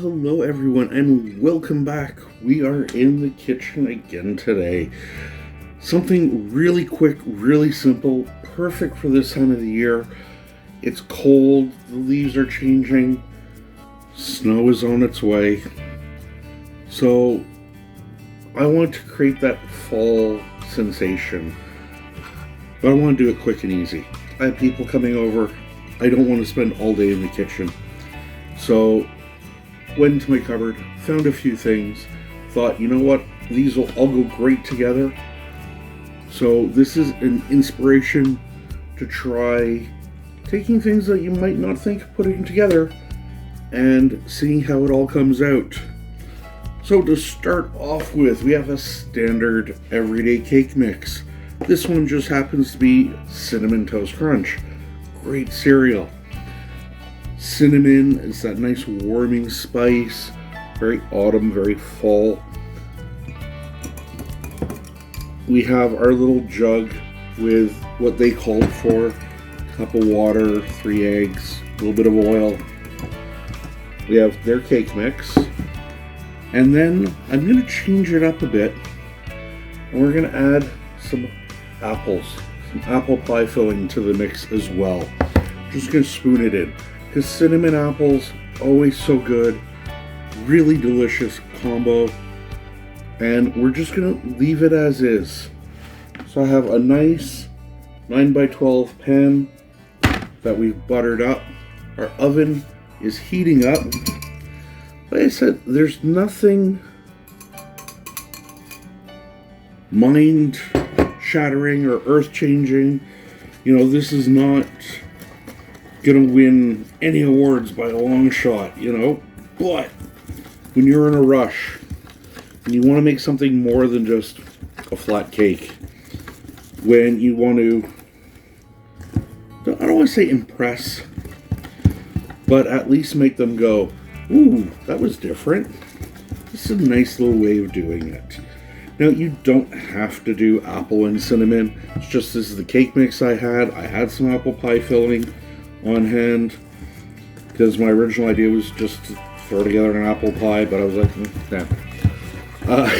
hello everyone, and welcome back. We are in the kitchen again today. Something really quick, really simple, perfect for this time of the year. It's cold, the leaves are changing, snow is on its way. So I want to create that fall sensation, but I want to do it quick and easy. I have people coming over. I don't want to spend all day in the kitchen. So went into my cupboard, found a few things, thought, you know what, these will all go great together. So this is an inspiration to try taking things that you might not think of putting together and seeing how it all comes out. So to start off with, we have a standard everyday cake mix. This one just happens to be Cinnamon Toast Crunch. Great cereal. Cinnamon is that nice warming spice, very autumn, very fall. We have our little jug with what they called for: a cup of water, 3 eggs, a little bit of oil. We have their cake mix. And then I'm going to change it up a bit, and we're going to add some apples, some apple pie filling to the mix as well. Just going to spoon it in, because cinnamon apples, always so good, really delicious combo. And we're just going to leave it as is. So I have a nice 9x12 pan that we've buttered up. Our oven is heating up. Like I said, there's nothing mind-shattering or earth-changing. You know, this is not gonna win any awards by a long shot, you know? But when you're in a rush and you want to make something more than just a flat cake, when you want to, I don't want to say impress, but at least make them go, ooh, that was different. This is a nice little way of doing it. Now, you don't have to do apple and cinnamon. It's just this is the cake mix I had. I had some apple pie filling on hand because my original idea was just to throw together an apple pie, but I was like, nah.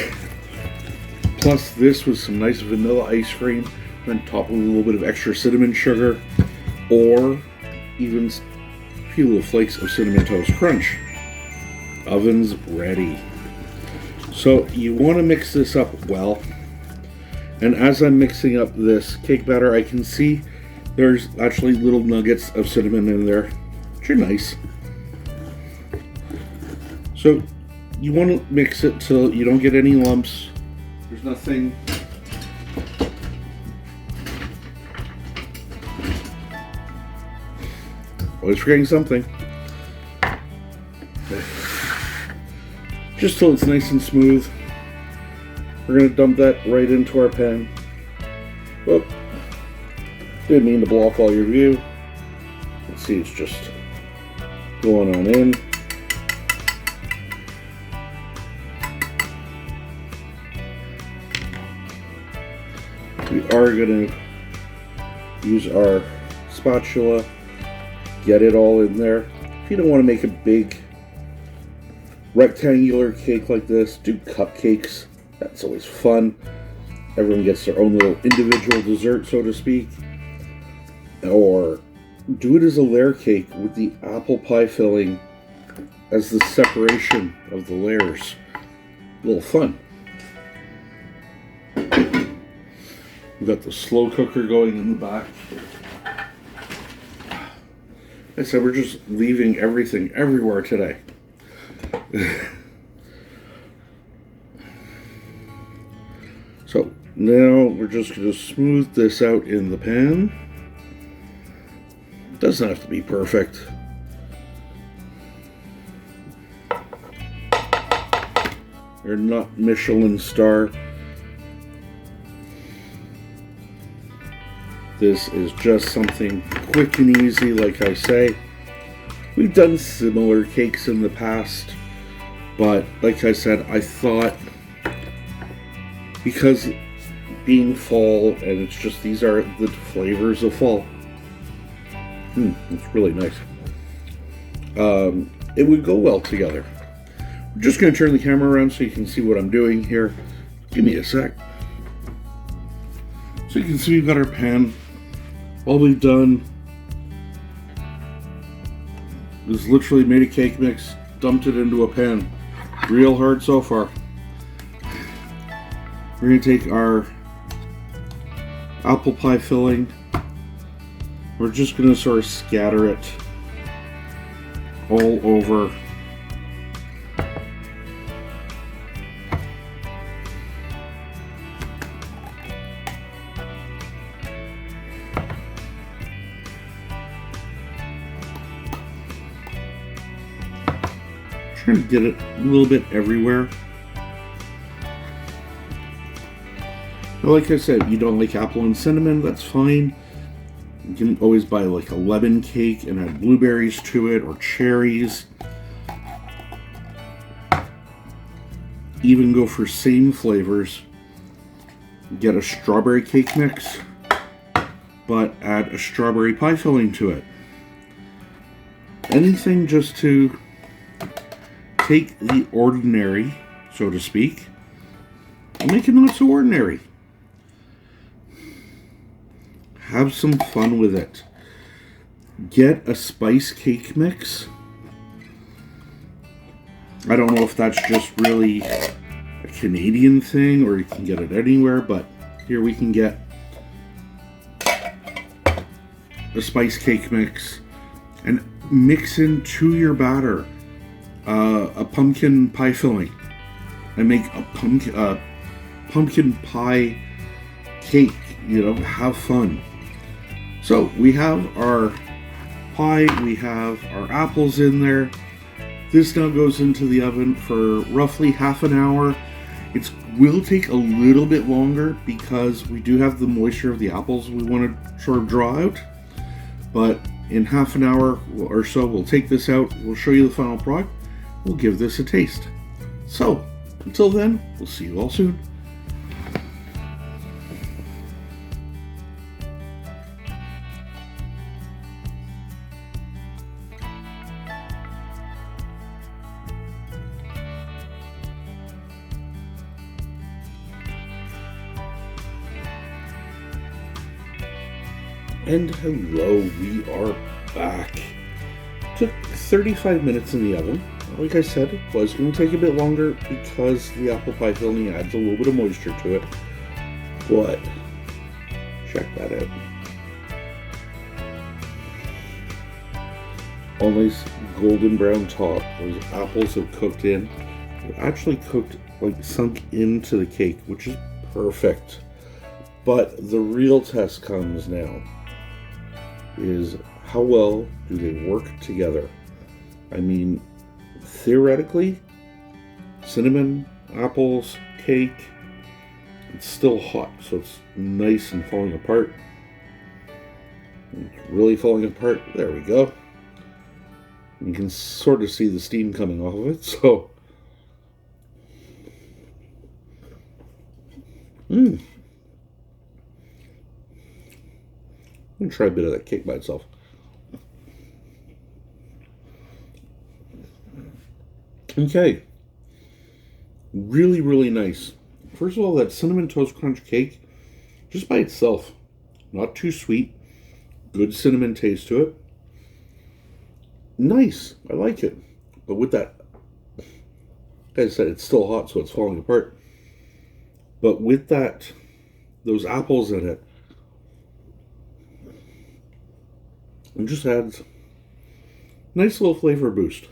Plus, this was some nice vanilla ice cream, on top with a little bit of extra cinnamon sugar, or even a few little flakes of Cinnamon Toast Crunch. Oven's ready. So you want to mix this up well. And as I'm mixing up this cake batter, I can see there's actually little nuggets of cinnamon in there, which are nice. So you want to mix it till you don't get any lumps. There's nothing. Always forgetting something. Just till it's nice and smooth. We're going to dump that right into our pan. Whoop. Didn't mean to block all your view. Let's see, it's just going on in. We are going to use our spatula, get it all in there. If you don't want to make a big rectangular cake like this, do cupcakes. That's always fun. Everyone gets their own little individual dessert, so to speak. Or do it as a layer cake with the apple pie filling as the separation of the layers. A little fun. We've got the slow cooker going in the back. Like I said, we're just leaving everything everywhere today. So now we're just going to smooth this out in the pan. Doesn't have to be perfect. You're not Michelin star. This is just something quick and easy, like I say. We've done similar cakes in the past, but like I said, I thought because being fall and it's just these are the flavors of fall. It's really nice. It would go well together. I'm just going to turn the camera around so you can see what I'm doing here. Give me a sec. So you can see we've got our pan. All we've done is literally made a cake mix, dumped it into a pan. Real hard so far. We're going to take our apple pie filling. We're just going to sort of scatter it all over trying to get it a little bit everywhere. Now, like I said, you don't like apple and cinnamon, that's fine. You can always buy like a lemon cake and add blueberries to it, or cherries. Even go for same flavors. Get a strawberry cake mix, but add a strawberry pie filling to it. Anything just to take the ordinary, so to speak, and make it not so ordinary. Have some fun with it. Get a spice cake mix. I don't know if that's just really a Canadian thing or you can get it anywhere, but here we can get a spice cake mix and mix into your batter a pumpkin pie filling and make a pumpkin pie cake. You know, have fun. So we have our pie, we have our apples in there. This now goes into the oven for roughly half an hour. It will take a little bit longer because we do have the moisture of the apples we want to sort of draw out. But in half an hour or so, we'll take this out, we'll show you the final product, we'll give this a taste. So, until then, we'll see you all soon. And hello, we are back. Took 35 minutes in the oven. Like I said, it was going to take a bit longer because the apple pie filling adds a little bit of moisture to it. But check that out. All nice golden brown top. Those apples have cooked in. They're actually cooked, like sunk into the cake, which is perfect. But the real test comes now. Is how well do they work together? I mean, theoretically, cinnamon, apples, cake, it's still hot, so it's nice and falling apart. It's really falling apart. There we go. You can sort of see the steam coming off of it, so. I'm going to try a bit of that cake by itself. Okay. Really, really nice. First of all, that Cinnamon Toast Crunch cake, just by itself, not too sweet, good cinnamon taste to it. Nice. I like it. But with that, like I said, it's still hot, so it's falling apart. But with that, those apples in it, it just adds a nice little flavor boost.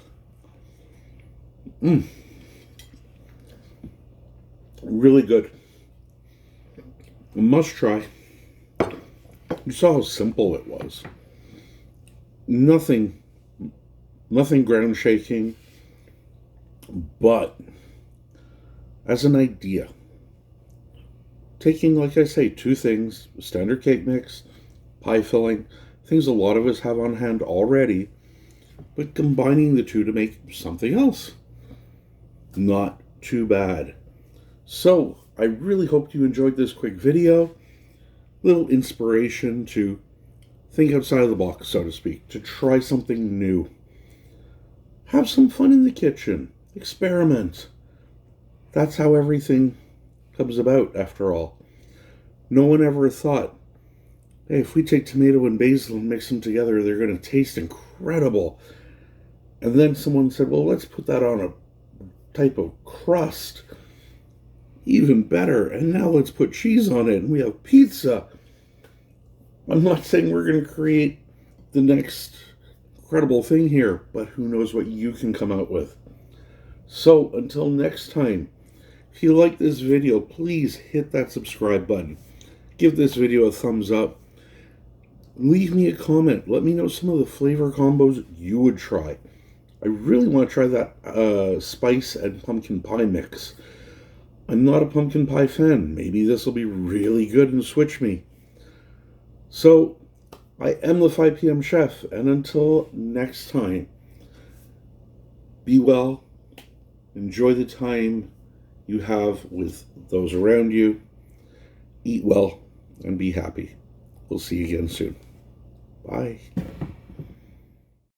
Really good. A must try. You saw how simple it was. Nothing ground shaking, but as an idea, taking, like I say, two things, standard cake mix, pie filling, things a lot of us have on hand already, but combining the two to make something else. Not too bad. So, I really hope you enjoyed this quick video. Little inspiration to think outside of the box, so to speak, to try something new. Have some fun in the kitchen. Experiment. That's how everything comes about, after all. No one ever thought, hey, if we take tomato and basil and mix them together, they're going to taste incredible. And then someone said, well, let's put that on a type of crust. Even better. And now let's put cheese on it and we have pizza. I'm not saying we're going to create the next incredible thing here, but who knows what you can come out with. So until next time, if you like this video, please hit that subscribe button. Give this video a thumbs up. Leave me a comment. Let me know some of the flavor combos you would try. I really want to try that spice and pumpkin pie mix. I'm not a pumpkin pie fan. Maybe this will be really good and switch me. So, I am the 5 p.m. chef, and until next time, be well, enjoy the time you have with those around you, eat well, and be happy. We'll see you again soon. Bye.